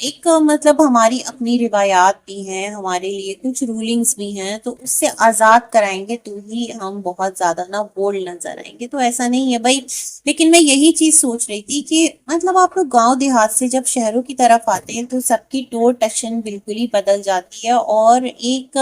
ایک مطلب ہماری اپنی روایات بھی ہیں، ہمارے لیے کچھ رولنگز بھی ہیں، تو اس سے آزاد کرائیں گے تو ہی ہم بہت زیادہ نا بولڈ نظر آئیں گے، تو ایسا نہیں ہے بھائی۔ لیکن میں یہی چیز سوچ رہی تھی کہ مطلب آپ لوگ گاؤں دیہات سے جب شہروں کی طرف آتے ہیں تو سب کی ٹور ٹچن بالکل ہی بدل جاتی ہے، اور ایک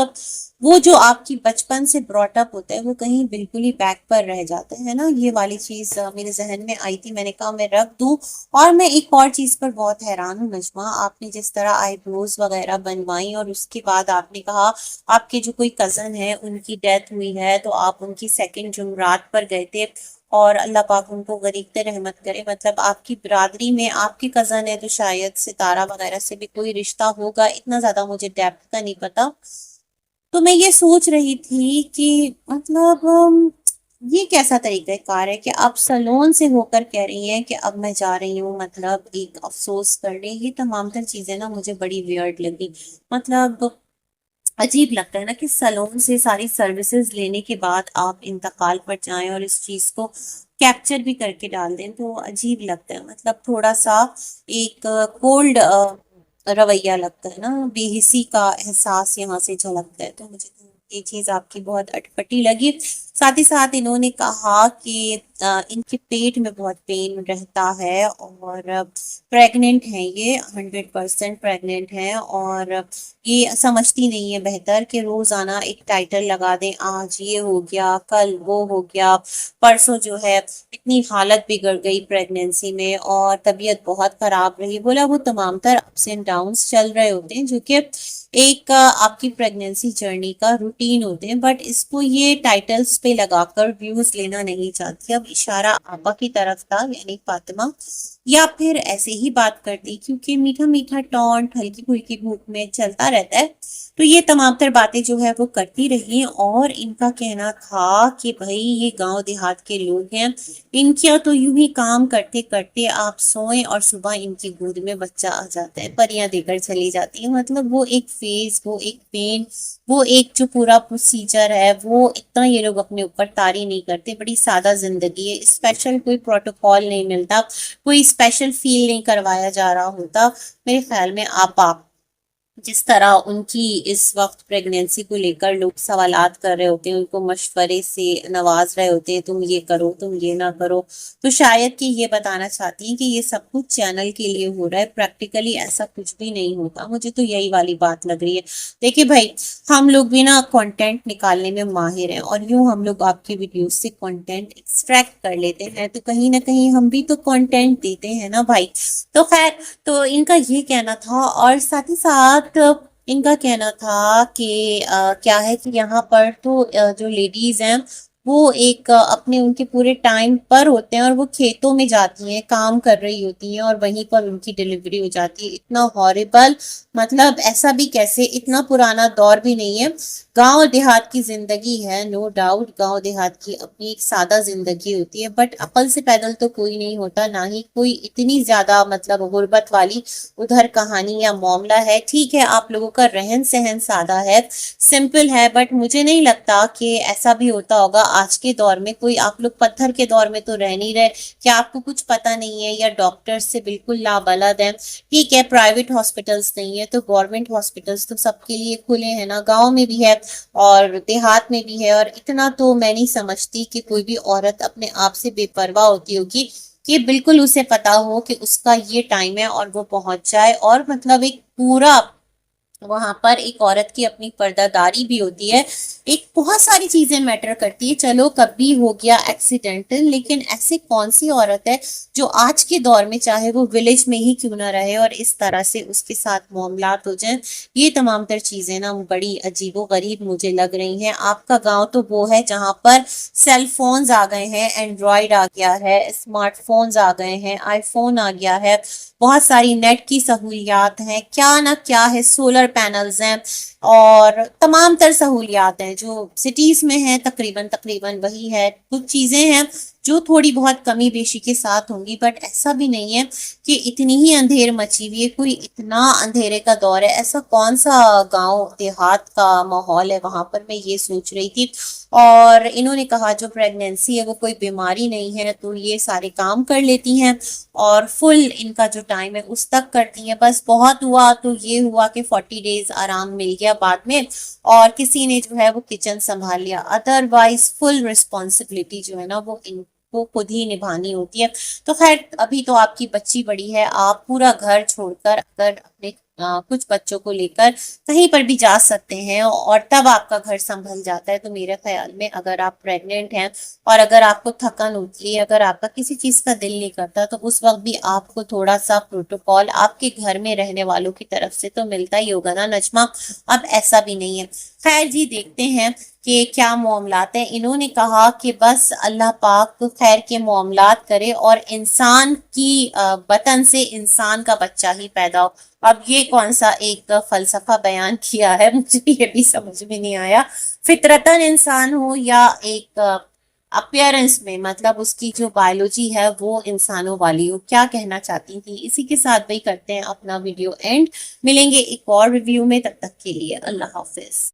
وہ جو آپ کی بچپن سے براٹ اپ ہوتا ہے وہ کہیں بالکل ہی بیک پر رہ جاتا ہے نا۔ یہ والی چیز میرے ذہن میں آئی تھی، میں نے کہا میں رکھ دوں۔ اور میں ایک اور چیز پر بہت حیران ہوں نجمہ، آپ نے جس طرح آئی بروز وغیرہ بنوائی اور اس کے بعد آپ نے کہا آپ کے جو کوئی کزن ہے ان کی ڈیتھ ہوئی ہے تو آپ ان کی سیکنڈ جمعرات پر گئے تھے، اور اللہ پاک ان کو غریق رحمت کرے۔ مطلب آپ کی برادری میں آپ کی کزن ہے تو شاید ستارہ وغیرہ سے بھی کوئی رشتہ ہوگا، اتنا زیادہ مجھے ڈیپتھ کا نہیں پتا۔ تو میں یہ سوچ رہی تھی کہ مطلب یہ کیسا طریقہ کار ہے کہ آپ سلون سے ہو کر کہہ رہی ہیں کہ اب میں جا رہی ہوں مطلب ایک افسوس کرنے۔ یہ تمام تر چیزیں نا مجھے بڑی ویئرڈ لگی، مطلب عجیب لگتا ہے نا کہ سلون سے ساری سروسز لینے کے بعد آپ انتقال پر جائیں اور اس چیز کو کیپچر بھی کر کے ڈال دیں، تو عجیب لگتا ہے، مطلب تھوڑا سا ایک کولڈ رویہ لگتا ہے نا، بے حسی کا احساس یہاں سے جھلکتا ہے، تو مجھے تو یہ چیز آپ کی بہت اٹپٹی لگی۔ ساتھ ہی ساتھ انہوں نے کہا کہ ان کے پیٹ میں بہت پین رہتا ہے، اور پریگننٹ ہیں، یہ 100% پریگننٹ ہیں، اور یہ سمجھتی نہیں ہے بہتر کہ روزانہ ایک ٹائٹل لگا دیں، آج یہ ہو گیا، کل وہ ہو گیا، پرسوں جو ہے اتنی حالت بگڑ گئی پریگننسی میں اور طبیعت بہت خراب رہی۔ بولا وہ تمام تر اپس اینڈ ڈاؤنس چل رہے ہوتے ہیں جو کہ ایک آپ کی پریگننسی جرنی کا روٹین ہوتے ہیں، بٹ اس کو یہ ٹائٹلز پہ لگا کر ویوز لینا نہیں چاہتی۔ اب اشارہ آپا کی طرف تھا یعنی فاطمہ، یا پھر ایسے ہی بات کرتی کیونکہ میٹھا میٹھا ٹونٹ ہلکی پھلکی بھوک میں چلتا رہتا ہے، تو یہ تمام تر باتیں جو ہے وہ کرتی رہی، اور ان کا کہنا تھا کہ بھائی یہ گاؤں دیہات کے لوگ ہیں، ان کیا تو یوں ہی کام کرتے کرتے آپ سوئیں اور صبح ان کی گود میں بچہ آ جاتا ہے، پریاں دے کر چلی جاتی ہیں۔ مطلب وہ ایک فیز، وہ ایک پین، وہ ایک جو پورا پروسیجر ہے وہ اتنا یہ لوگ اپنے اوپر طاری نہیں کرتے، بڑی سادہ زندگی ہے، اسپیشل کوئی پروٹوکول نہیں ملتا، کوئی اسپیشل فیل نہیں کروایا جا رہا ہوتا۔ میرے خیال میں آپ جس طرح ان کی اس وقت پریگنینسی کو لے کر لوگ سوالات کر رہے ہوتے ہیں، ان کو مشورے سے نواز رہے ہوتے ہیں، تم یہ کرو، تم یہ نہ کرو، تو شاید کہ یہ بتانا چاہتی ہیں کہ یہ سب کچھ چینل کے لیے ہو رہا ہے، پریکٹیکلی ایسا کچھ بھی نہیں ہوتا۔ مجھے تو یہی والی بات لگ رہی ہے۔ دیکھیے بھائی، ہم لوگ بھی نا کنٹینٹ نکالنے میں ماہر ہیں، اور یوں ہم لوگ آپ کی ویڈیوز سے کنٹینٹ ایکسٹریکٹ کر لیتے ہیں، تو کہیں نہ کہیں ہم بھی تو کنٹینٹ دیتے ہیں نا بھائی۔ تو خیر، تو ان کا یہ کہنا تھا، اور ساتھ ہی ساتھ ان کا کہنا تھا کہ کیا ہے کہ یہاں پر تو جو لیڈیز ہیں وہ ایک اپنے ان کے پورے ٹائم پر ہوتے ہیں، اور وہ کھیتوں میں جاتی ہیں، کام کر رہی ہوتی ہیں، اور وہیں پر ان کی ڈیلیوری ہو جاتی ہے۔ اتنا ہاریبل، مطلب ایسا بھی کیسے، اتنا پرانا دور بھی نہیں ہے۔ گاؤں دیہات کی زندگی ہے، نو ڈاؤٹ، گاؤں دیہات کی اپنی ایک سادہ زندگی ہوتی ہے، بٹ عقل سے پیدل تو کوئی نہیں ہوتا، نہ ہی کوئی اتنی زیادہ مطلب غربت والی ادھر کہانی یا معاملہ ہے۔ ٹھیک ہے، آپ لوگوں کا رہن سہن سادہ ہے، سمپل ہے، بٹ مجھے نہیں لگتا کہ ایسا بھی ہوتا ہوگا آج کے دور میں۔ کوئی آپ لوگ پتھر کے دور میں تو رہ نہیں رہے کہ آپ کو کچھ پتا نہیں ہے، یا ڈاکٹر سے بالکل لابلد ہیں۔ ٹھیک ہے، پرائیویٹ ہاسپٹلز نہیں ہے تو گورنمنٹ ہاسپٹلز تو سب کے لیے کھلے ہیں نا، گاؤں میں بھی ہے اور دیہات میں بھی ہے، اور اتنا تو میں نہیں سمجھتی کہ کوئی بھی عورت اپنے آپ سے بے پرواہ ہوتی ہوگی کہ بالکل اسے پتا ہو کہ اس کا یہ ٹائم ہے اور وہ پہنچ جائے، اور مطلب ایک پورا وہاں پر ایک عورت کی اپنی پردہ داری بھی ہوتی ہے، ایک بہت ساری چیزیں میٹر کرتی ہے۔ چلو کبھی ہو گیا ایکسیڈنٹل، لیکن ایسے کون سی عورت ہے جو آج کے دور میں چاہے وہ ولیج میں ہی کیوں نہ رہے اور اس طرح سے اس کے ساتھ معاملات ہو جائیں۔ یہ تمام تر چیزیں نا بڑی عجیب و غریب مجھے لگ رہی ہیں۔ آپ کا گاؤں تو وہ ہے جہاں پر سیل فونز آ گئے ہیں، اینڈرائڈ آ گیا ہے، اسمارٹ فونز آ گئے ہیں، آئی فون آ گیا ہے، بہت ساری نیٹ کی سہولیات ہیں، کیا نہ کیا ہے، سولر پینلز ہیں، اور تمام تر سہولیات ہیں جو سٹیز میں ہیں، تقریباً وہی ہے۔ کچھ چیزیں ہیں جو تھوڑی بہت کمی بیشی کے ساتھ ہوں گی، بٹ ایسا بھی نہیں ہے کہ اتنی ہی اندھیر مچی ہوئی ہے، کوئی اتنا اندھیرے کا دور ہے، ایسا کون سا گاؤں دیہات کا ماحول ہے وہاں پر، میں یہ سوچ رہی تھی۔ اور انہوں نے کہا جو پریگنینسی ہے وہ کوئی بیماری نہیں ہے، تو یہ سارے کام کر لیتی ہیں اور فل ان کا جو ٹائم ہے اس تک کرتی ہیں، بس بہت ہوا تو یہ ہوا کہ 40 days آرام مل گیا بعد میں، اور کسی نے جو ہے وہ کچن سنبھال لیا، ادر وائز فل رسپانسبلٹی جو ہے نا وہ ان کو خود ہی نبھانی ہوتی ہے۔ تو خیر ابھی تو آپ کی بچی بڑی ہے، آپ پورا گھر چھوڑ کر اگر اپنے کچھ بچوں کو لے کر کہیں پر بھی جا سکتے ہیں اور تب آپ کا گھر سنبھل جاتا ہے، تو میرے خیال میں اگر آپ پریگننٹ ہیں اور اگر آپ کو تھکن ہوتی ہے، اگر آپ کا کسی چیز کا دل نہیں کرتا، تو اس وقت بھی آپ کو تھوڑا سا پروٹوکول آپ کے گھر میں رہنے والوں کی طرف سے تو ملتا ہی ہوگا نا نجمہ، اب ایسا بھی نہیں ہے۔ خیر جی دیکھتے ہیں کہ کیا معاملات ہیں۔ انہوں نے کہا کہ بس اللہ پاک خیر کے معاملات کرے اور انسان کی بطن سے انسان کا بچہ ہی پیدا ہو۔ اب یہ کون سا ایک فلسفہ بیان کیا ہے، مجھے یہ بھی سمجھ میں نہیں آیا، فطرتاً انسان ہو یا ایک اپیرنس میں، مطلب اس کی جو بایولوجی ہے وہ انسانوں والی ہو، کیا کہنا چاہتی تھی۔ اسی کے ساتھ بھائی کرتے ہیں اپنا ویڈیو اینڈ، ملیں گے ایک اور ریویو میں، تب تک کے لیے اللہ حافظ۔